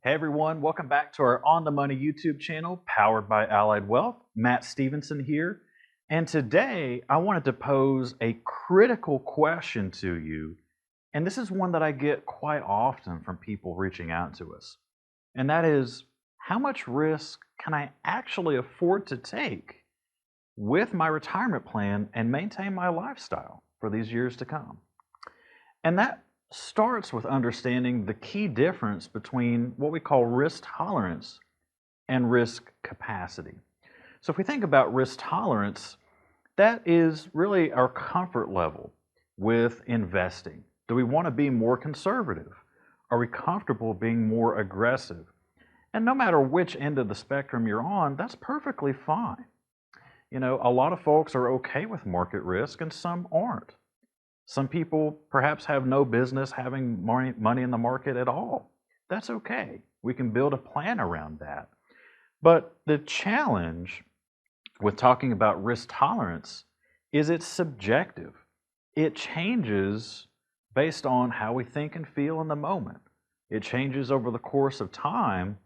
Hey everyone, welcome back to our On the Money YouTube channel powered by Allied Wealth. Matt Stevenson here. And today I wanted to pose a critical question to you. And this is one that I get quite often from people reaching out to us. And that is, how much risk can I actually afford to take with my retirement plan and maintain my lifestyle for these years to come? And that starts with understanding the key difference between what we call risk tolerance and risk capacity. So, if we think about risk tolerance, that is really our comfort level with investing. Do we want to be more conservative? Are we comfortable being more aggressive? And no matter which end of the spectrum you're on, that's perfectly fine. A lot of folks are okay with market risk and some aren't. Some people perhaps have no business having money in the market at all. That's okay. We can build a plan around that. But the challenge with talking about risk tolerance is it's subjective. It changes based on how we think and feel in the moment. It changes over the course of time,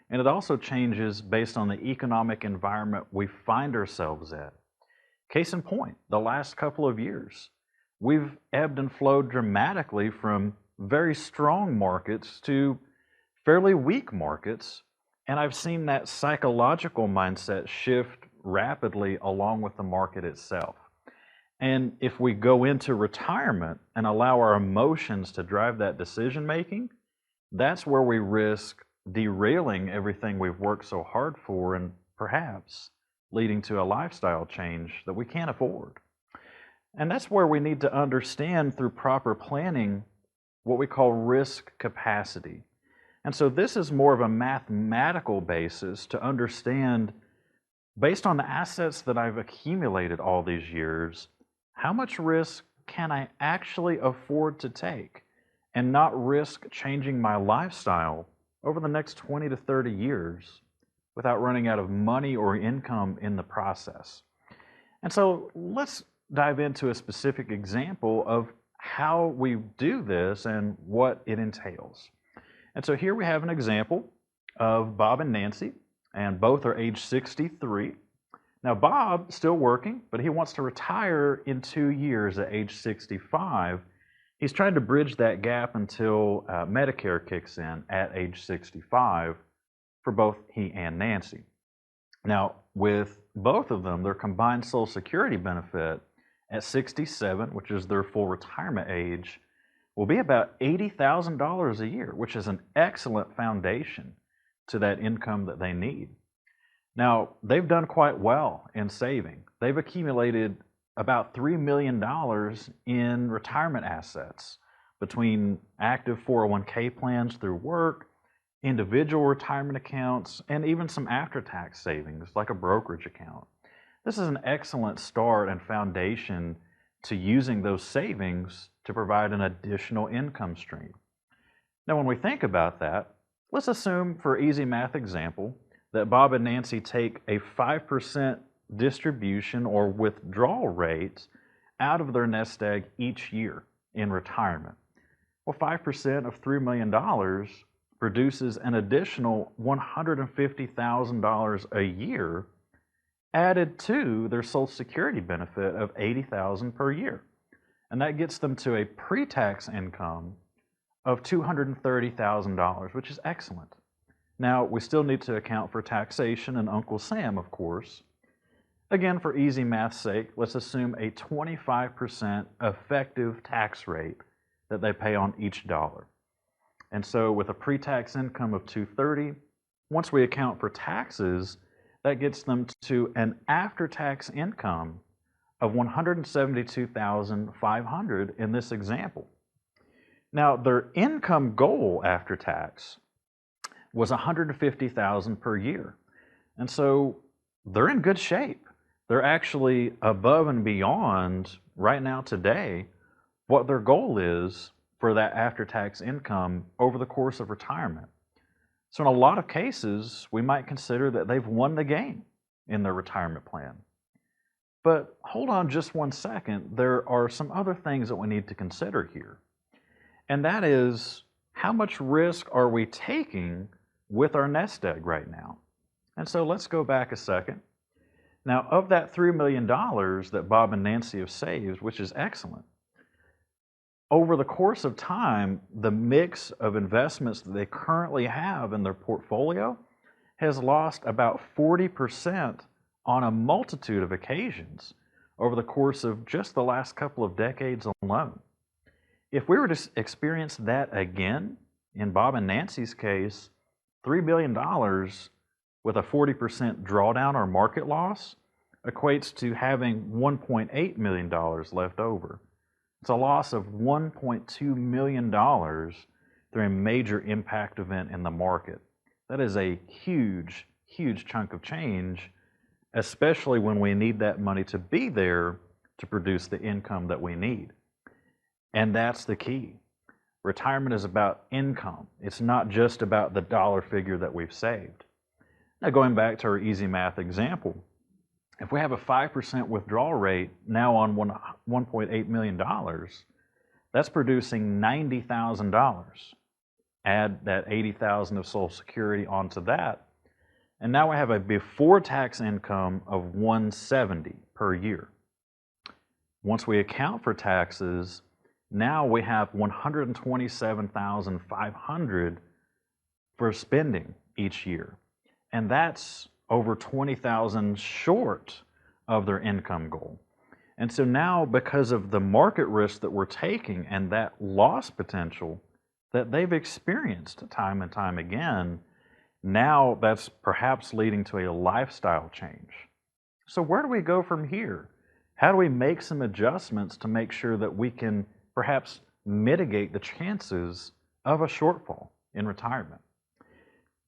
and it also changes based on the economic environment we find ourselves at. Case in point, the last couple of years. We've ebbed and flowed dramatically from very strong markets to fairly weak markets, and I've seen that psychological mindset shift rapidly along with the market itself. And if we go into retirement and allow our emotions to drive that decision making, that's where we risk derailing everything we've worked so hard for and perhaps leading to a lifestyle change that we can't afford. And that's where we need to understand through proper planning what we call risk capacity. And so this is more of a mathematical basis to understand, based on the assets that I've accumulated all these years, how much risk can I actually afford to take and not risk changing my lifestyle over the next 20 to 30 years without running out of money or income in the process. And so let's dive into a specific example of how we do this and what it entails. And so here we have an example of Bob and Nancy, and both are age 63. Now Bob's still working, but he wants to retire in 2 years at age 65. He's trying to bridge that gap until Medicare kicks in at age 65 for both he and Nancy. Now, with both of them, their combined Social Security benefit at 67, which is their full retirement age, will be about $80,000 a year, which is an excellent foundation to that income that they need. Now, they've done quite well in saving. They've accumulated about $3 million in retirement assets between active 401k plans through work, individual retirement accounts, and even some after-tax savings like a brokerage account. This is an excellent start and foundation to using those savings to provide an additional income stream. Now, when we think about that, let's assume for easy math example that Bob and Nancy take a 5% distribution or withdrawal rate out of their nest egg each year in retirement. Well, 5% of $3 million produces an additional $150,000 a year added to their Social Security benefit of $80,000 per year. And that gets them to a pre-tax income of $230,000, which is excellent. Now, we still need to account for taxation and Uncle Sam, of course. Again, for easy math's sake, let's assume a 25% effective tax rate that they pay on each dollar. And so with a pre-tax income of $230,000, once we account for taxes, that gets them to an after-tax income of $172,500 in this example. Now, their income goal after tax was $150,000 per year. And so they're in good shape. They're actually above and beyond right now today what their goal is for that after-tax income over the course of retirement. So in a lot of cases, we might consider that they've won the game in their retirement plan. But hold on just one second. There are some other things that we need to consider here. And that is, how much risk are we taking with our nest egg right now. And so let's go back a second. Now, of that $3 million that Bob and Nancy have saved, which is excellent, over the course of time, the mix of investments that they currently have in their portfolio has lost about 40% on a multitude of occasions over the course of just the last couple of decades alone. If we were to experience that again, in Bob and Nancy's case, $3 billion with a 40% drawdown or market loss equates to having $1.8 million left over. It's a loss of $1.2 million through a major impact event in the market. That is a huge, huge chunk of change, especially when we need that money to be there to produce the income that we need. And that's the key. Retirement is about income. It's not just about the dollar figure that we've saved. Now, going back to our easy math example, if we have a 5% withdrawal rate now on $1.8 million, that's producing $90,000. Add that $80,000 of Social Security onto that, and now we have a before-tax income of $170,000 per year. Once we account for taxes, now we have $127,500 for spending each year, and that's over $20,000 short of their income goal. And so now, because of the market risk that we're taking and that loss potential that they've experienced time and time again, now that's perhaps leading to a lifestyle change. So where do we go from here? How do we make some adjustments to make sure that we can perhaps mitigate the chances of a shortfall in retirement?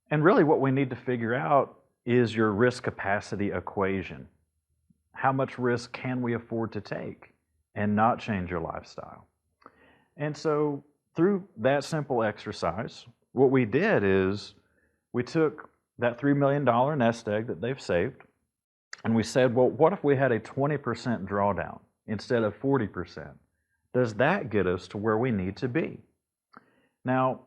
And really what we need to figure out is your risk capacity equation. How much risk can we afford to take and not change your lifestyle? And so through that simple exercise, what we did is we took that $3 million nest egg that they've saved, and we said, well, what if we had a 20% drawdown instead of 40%? Does that get us to where we need to be? Now,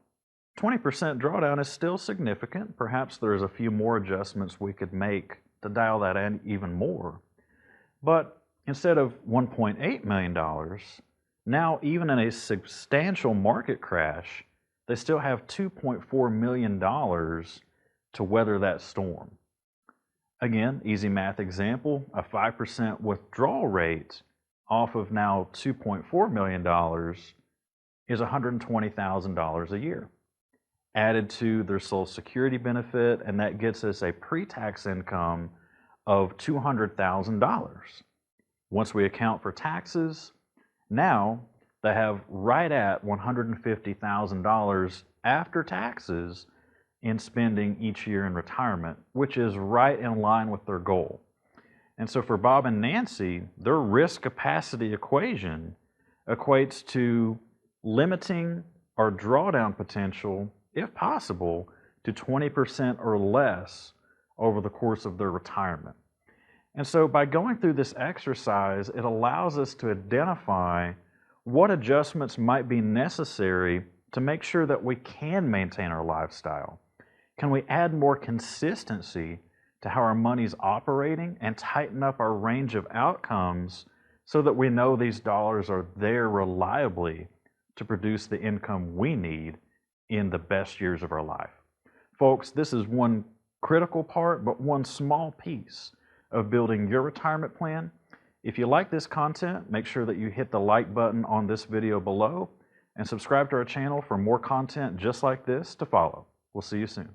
20% drawdown is still significant. Perhaps there's a few more adjustments we could make to dial that in even more. But instead of $1.8 million, now even in a substantial market crash, they still have $2.4 million to weather that storm. Again, easy math example, a 5% withdrawal rate off of now $2.4 million is $120,000 a year. Added to their Social Security benefit, and that gets us a pre-tax income of $200,000. Once we account for taxes, now they have right at $150,000 after taxes in spending each year in retirement, which is right in line with their goal. And so for Bob and Nancy, their risk capacity equation equates to limiting our drawdown potential, if possible, to 20% or less over the course of their retirement. And so by going through this exercise, it allows us to identify what adjustments might be necessary to make sure that we can maintain our lifestyle. Can we add more consistency to how our money's operating and tighten up our range of outcomes so that we know these dollars are there reliably to produce the income we need in the best years of our life? Folks, this is one critical part, but one small piece of building your retirement plan. If you like this content, make sure that you hit the like button on this video below and subscribe to our channel for more content just like this to follow. We'll see you soon.